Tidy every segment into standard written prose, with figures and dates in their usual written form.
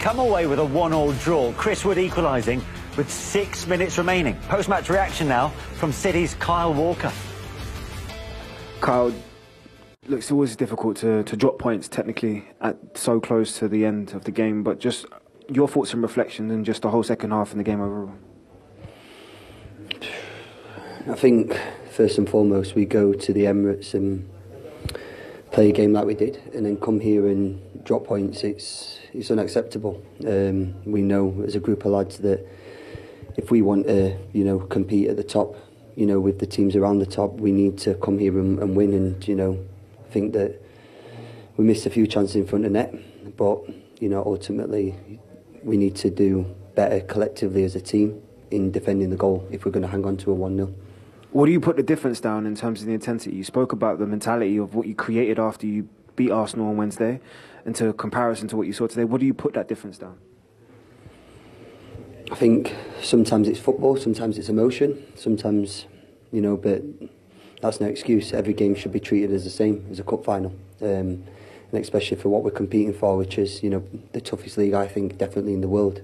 come away with a 1-1 draw. Chris Wood equalising with 6 minutes remaining. Post-match reaction now from City's Kyle Walker. Kyle, look, it's always difficult to drop points technically at so close to the end of the game, but just your thoughts and reflections and just the whole second half and the game overall. I think first and foremost we go to the Emirates and play a game like we did, and then come here and drop points. It's unacceptable. We know as a group of lads that if we want to, compete at the top, with the teams around the top, we need to come here and win. And I think that we missed a few chances in front of net, but ultimately we need to do better collectively as a team in defending the goal if we're going to hang on to a 1-0. What do you put the difference down in terms of the intensity? You spoke about the mentality of what you created after you beat Arsenal on Wednesday, and to comparison to what you saw today. What do you put that difference down? I think sometimes it's football, sometimes it's emotion, sometimes, but that's no excuse. Every game should be treated as the same as a cup final, and especially for what we're competing for, which is, the toughest league, I think, definitely in the world.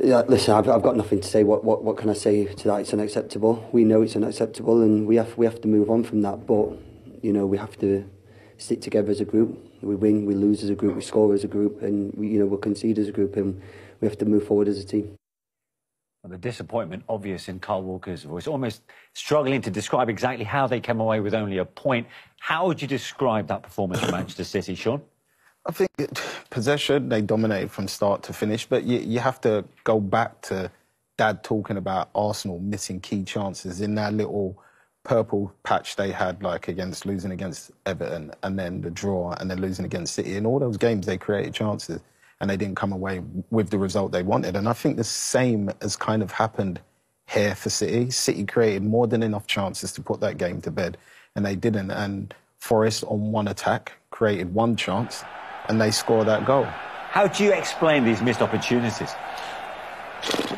Yeah, listen, I've got nothing to say. What can I say to that? It's unacceptable. We know it's unacceptable, and we have to move on from that. But we have to stick together as a group. We win, we lose as a group, we score as a group, and we'll concede as a group, and we have to move forward as a team. Well, the disappointment obvious in Kyle Walker's voice, almost struggling to describe exactly how they came away with only a point. How would you describe that performance from Manchester City, Sean? I think possession, they dominated from start to finish, but you have to go back to Dad talking about Arsenal missing key chances in that little purple patch they had, like losing against Everton, and then the draw, and then losing against City. In all those games, they created chances, and they didn't come away with the result they wanted. And I think the same has kind of happened here for City. City created more than enough chances to put that game to bed, and they didn't. And Forest, on one attack, created one chance, and they score that goal. How do you explain these missed opportunities?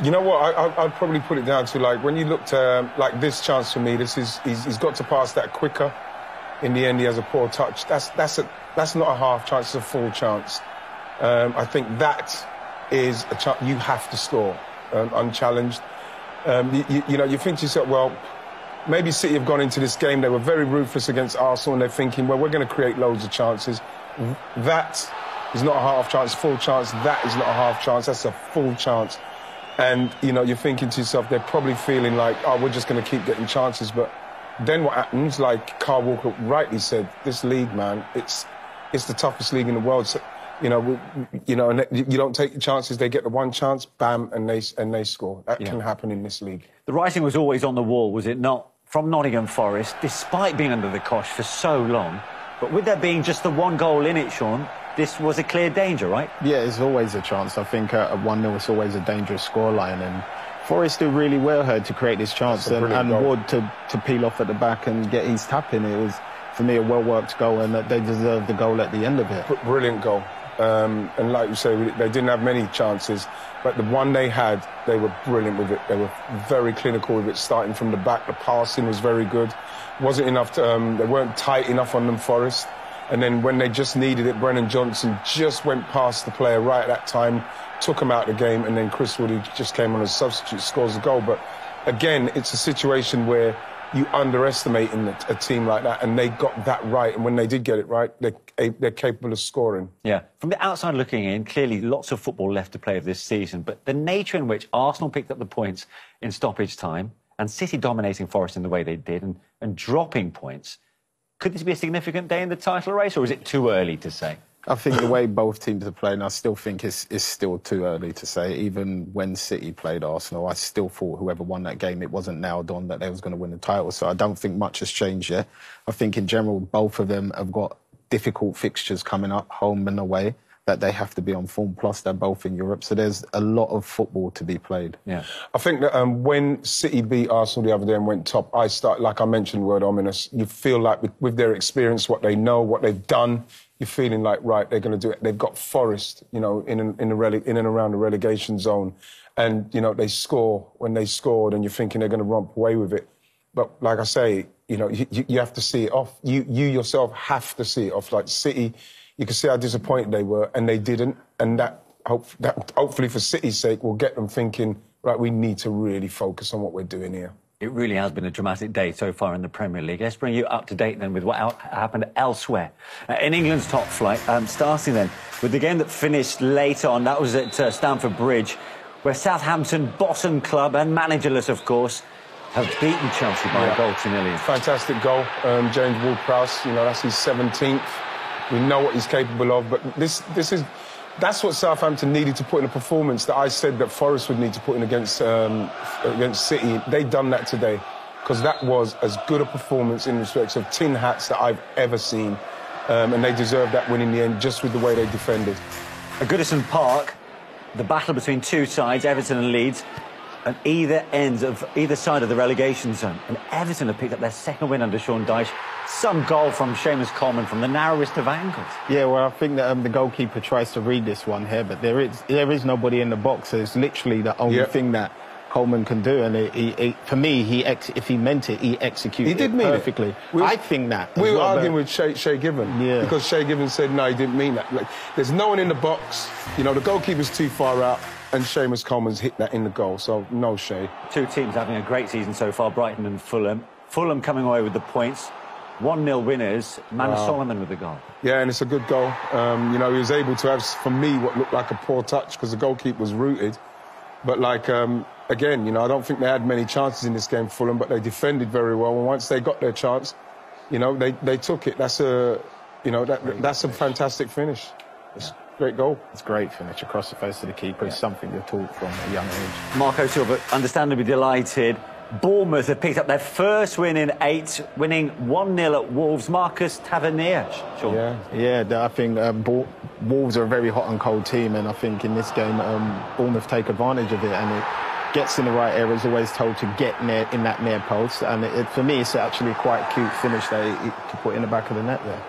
You know what? I'd probably put it down to, when you looked like this chance for me, he's got to pass that quicker. In the end, he has a poor touch. That's not a half chance; it's a full chance. I think that is a chance you have to score, unchallenged. You think to yourself, well, maybe City have gone into this game. They were very ruthless against Arsenal, and they're thinking, well, we're going to create loads of chances. That is not a half chance, full chance. That is not a half chance, that's a full chance. And, you're thinking to yourself, they're probably feeling like, oh, we're just going to keep getting chances. But then what happens, like Kyle Walker rightly said, this league, man, it's the toughest league in the world. So, and you don't take the chances, they get the one chance, bam, and they score. That can happen in this league. The writing was always on the wall, was it not? From Nottingham Forest, despite being under the cosh for so long. But with there being just the one goal in it, Sean, this was a clear danger, right? Yeah, it's always a chance. I think at 1-0 it's always a dangerous scoreline, and Forest did really well here to create this chance, and Wood to peel off at the back and get his tap in. It was, for me, a well-worked goal, and that they deserved the goal at the end of it. Brilliant goal. And like you say, they didn't have many chances, but the one they had, they were brilliant with it. They were very clinical with it, starting from the back. The passing was very good. Wasn't enough to, they weren't tight enough on them, Forest. And then when they just needed it, Brennan Johnson just went past the player right at that time, took him out of the game, and then Chris Wood, who just came on as substitute, scores the goal. But again, it's a situation where you underestimating a team like that, and they got that right. And when they did get it right, they're capable of scoring. Yeah, from the outside looking in, clearly lots of football left to play this season. But the nature in which Arsenal picked up the points in stoppage time, and City dominating Forest in the way they did, and dropping points, could this be a significant day in the title race, or is it too early to say? I think the way both teams are playing, I still think it's still too early to say. Even when City played Arsenal, I still thought whoever won that game, it wasn't nailed on that they was going to win the title. So I don't think much has changed yet. I think in general, both of them have got difficult fixtures coming up, home and away, that they have to be on form. Plus, they're both in Europe. So there's a lot of football to be played. Yeah, I think that when City beat Arsenal the other day and went top, like I mentioned, the word ominous. You feel like with their experience, what they know, what they've done, you're feeling like, right, they're going to do it. They've got Forest, in and around the relegation zone. And, they score when they scored, and you're thinking they're going to romp away with it. But like I say, you have to see it off. You yourself have to see it off. Like City, you could see how disappointed they were, and they didn't. And that hopefully for City's sake will get them thinking, right, we need to really focus on what we're doing here. It really has been a dramatic day so far in the Premier League. Let's bring you up to date then with what happened elsewhere. In England's top flight, starting then with the game that finished late on, that was at Stamford Bridge, where Southampton, bottom club and managerless, of course, have beaten Chelsea by a goal to 0. Fantastic goal. James Ward-Prowse, you know, that's his 17th. We know what he's capable of, but that's what Southampton needed to put in a performance that I said that Forest would need to put in against City. They've done that today, because that was as good a performance in respect of tin hats that I've ever seen. And they deserved that win in the end, just with the way they defended. At Goodison Park, the battle between two sides, Everton and Leeds, at either side of the relegation zone. And Everton have picked up their second win under Sean Dyche. Some goal from Seamus Coleman from the narrowest of angles. Yeah, well, I think that the goalkeeper tries to read this one here, but there is nobody in the box. So it's literally the only thing that Coleman can do. And for me, if he meant it, he executed it perfectly. I think that. We were arguing with Shay Given, because Shay Given said, no, he didn't mean that. Like, there's no one in the box. You know, the goalkeeper's too far out, and Seamus Coleman's hit that in the goal, so no Shay. Two teams having a great season so far, Brighton and Fulham. Fulham coming away with the points. 1-0 winners, Manor Solomon with the goal. Yeah, and it's a good goal. You know, he was able to have, for me, what looked like a poor touch, because the goalkeeper was rooted. But, like, again, you know, I don't think they had many chances in this game, Fulham, but they defended very well. And once they got their chance, you know, they took it. That's a fantastic finish. It's a great goal. It's a great finish across the face of the keeper. It's something you're taught from a young age. Marco Silva, understandably delighted. Bournemouth have picked up their first win in 8, winning 1-0 at Wolves. Marcus Tavernier, Sean. Yeah, I think Wolves are a very hot and cold team, and I think in this game, Bournemouth take advantage of it, and it gets in the right areas, always told to get in that near post, and for me, it's actually quite a cute finish to put in the back of the net there.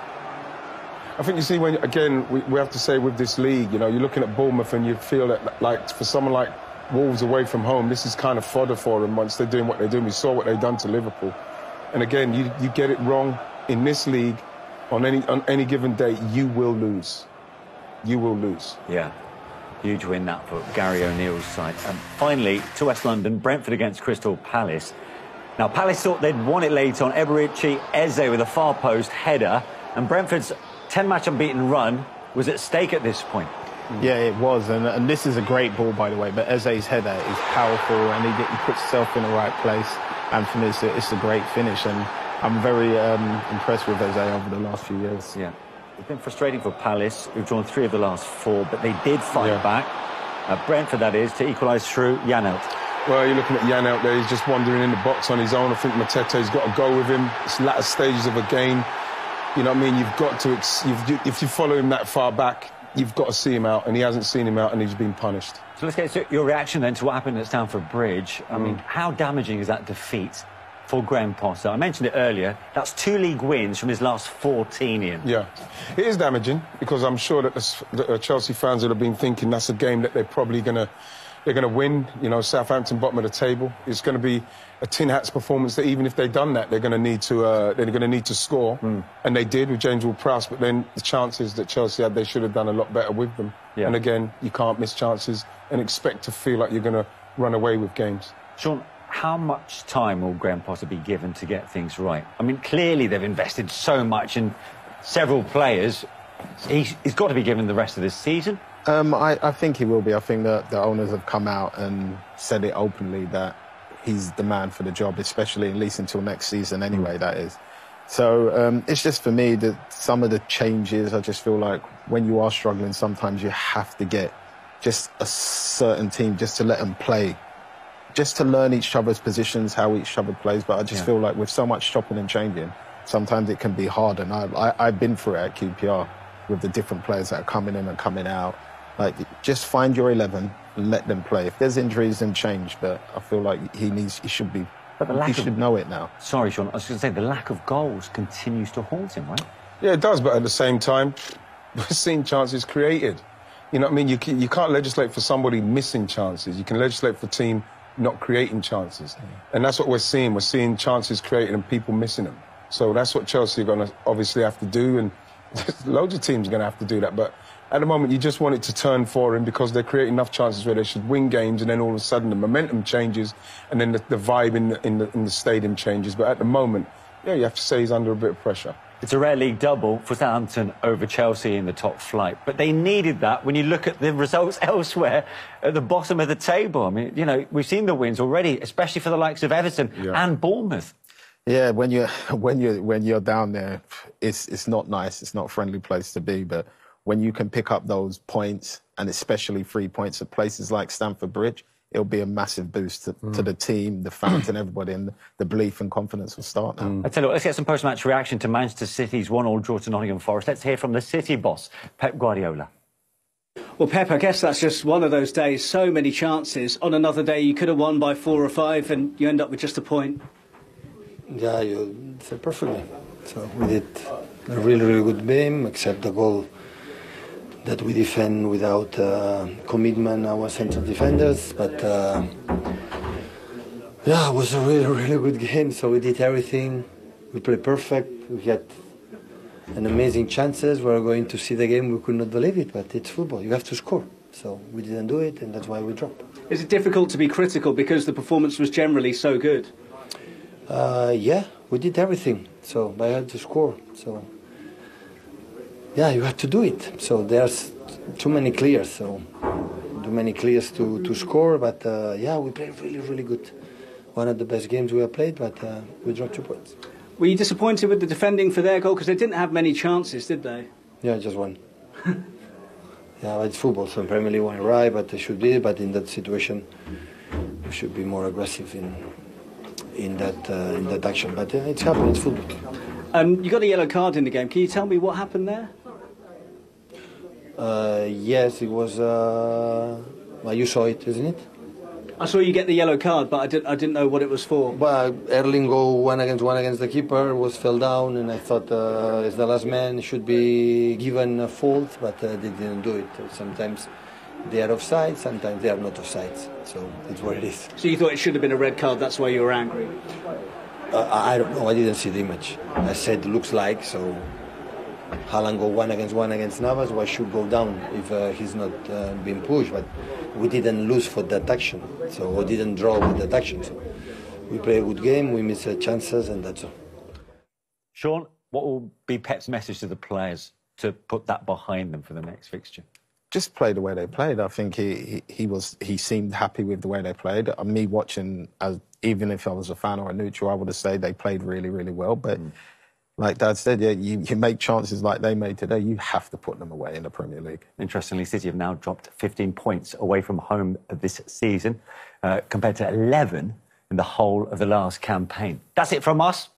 I think you see, when again, we have to say with this league, you know, you're looking at Bournemouth and you feel that, like, for someone like Wolves away from home, this is kind of fodder for them once they're doing what they're doing. We saw what they've done to Liverpool. And again, you get it wrong in this league, on any given day, you will lose. You will lose. Yeah. Huge win that for Gary O'Neill's side. Finally, to West London, Brentford against Crystal Palace. Now, Palace thought they'd won it late on. Eberici Eze with a far post header, and Brentford's 10-match unbeaten run was at stake at this point. Yeah, it was, and this is a great ball, by the way, but Eze's header is powerful, and he puts himself in the right place, and for me, it's a great finish, and I'm very impressed with Eze over the last few years. Yeah, it's been frustrating for Palace, who've drawn 3 of the last 4, but they did fight back. Brentford, that is, to equalise through Janelt. Well, you're looking at Janelt there, he's just wandering in the box on his own. I think Matete's got to go with him. It's latter stages of a game. You know what I mean? You've got to, if you follow him that far back, you've got to see him out, and he hasn't seen him out, and he's been punished. So let's get to your reaction then to what happened at Stamford Bridge. I mean, how damaging is that defeat for Graham Potter? I mentioned it earlier. That's 2 league wins from his last 14, Ian. Yeah, it is damaging, because I'm sure that the Chelsea fans would have been thinking that's a game that they're probably going to win. You know, Southampton bottom of the table. It's going to be a tin hats performance that even if they've done that, they're going to need to score, and they did with James Ward-Prowse. But then the chances that Chelsea had, they should have done a lot better with them. Yeah. And again, you can't miss chances and expect to feel like you're going to run away with games. Sean, how much time will Graham Potter be given to get things right? I mean, clearly they've invested so much in several players. He's got to be given the rest of this season. I think he will be. I think that the owners have come out and said it openly that he's the man for the job, especially at least until next season anyway, that is. So it's just for me that some of the changes, I just feel like when you are struggling, sometimes you have to get just a certain team just to let them play, just to learn each other's positions, how each other plays. But I just feel like with so much chopping and changing, sometimes it can be hard. And I've been through it at QPR with the different players that are coming in and coming out. Like, just find your 11 and let them play. If there's injuries, then change. But I feel like he should be. But he should know it now. Sorry, Sean. I was going to say the lack of goals continues to haunt him, right? Yeah, it does. But at the same time, we're seeing chances created. You know what I mean? You can't legislate for somebody missing chances. You can legislate for a team not creating chances, and that's what we're seeing. We're seeing chances created and people missing them. So that's what Chelsea are going to obviously have to do. And Loads of teams are going to have to do that, but at the moment you just want it to turn for him because they create enough chances where they should win games, and then all of a sudden the momentum changes, and then the vibe in the stadium changes. But at the moment, yeah, you have to say he's under a bit of pressure. It's a rare league double for Southampton over Chelsea in the top flight, but they needed that when you look at the results elsewhere at the bottom of the table. I mean, you know, we've seen the wins already, especially for the likes of Everton and Bournemouth. Yeah, when you're down there, it's not nice. It's not a friendly place to be. But when you can pick up those points, and especially 3 points at places like Stamford Bridge, it'll be a massive boost to the team, the fans, and everybody, and the belief and confidence will start now. I tell you what, let's get some post-match reaction to Manchester City's 1-1 draw to Nottingham Forest. Let's hear from the City boss, Pep Guardiola. Well, Pep, I guess that's just one of those days. So many chances. On another day, you could have won by 4 or 5, and you end up with just a point. Yeah, you said perfectly. So we did a really, really good game, except the goal that we defend without commitment, our central defenders. But yeah, it was a really, really good game. So we did everything. We played perfect. We had an amazing chances. We were going to see the game. We could not believe it, but it's football. You have to score. So we didn't do it, and that's why we dropped. Is it difficult to be critical because the performance was generally so good? Yeah, we did everything. So I had to score. So yeah, you have to do it. So there's too many clears. So too many clears to score. But yeah, we played really, really good. One of the best games we have played, but we dropped 2 points. Were you disappointed with the defending for their goal? Because they didn't have many chances, did they? Yeah, just one. Yeah, it's football, so Premier League went right, but they should be. But in that situation, we should be more aggressive in that action. But it's happened. It's football. You got a yellow card in the game. Can you tell me what happened there? Yes, it was. Well, you saw it, isn't it? I saw you get the yellow card, but I didn't know what it was for. Well, Erling go one against the keeper, fell down, and I thought as the last man should be given a fault, but they didn't do it. Sometimes they are offside, sometimes they are not offside. So it's what it is. So you thought it should have been a red card, that's why you were angry? I don't know, I didn't see the image. I said looks like, so Haaland go one against Navas, why should go down if he's not being pushed? But we didn't lose for that action, so we didn't draw with that action. So we play a good game, we miss chances, and that's all. Sean, what will be Pep's message to the players to put that behind them for the next fixture? Just play the way they played. I think he seemed happy with the way they played. Me watching, even if I was a fan or a neutral, I would have said they played really, really well. But like Dad said, yeah, you make chances like they made today, you have to put them away in the Premier League. Interestingly, City have now dropped 15 points away from home this season, compared to 11 in the whole of the last campaign. That's it from us.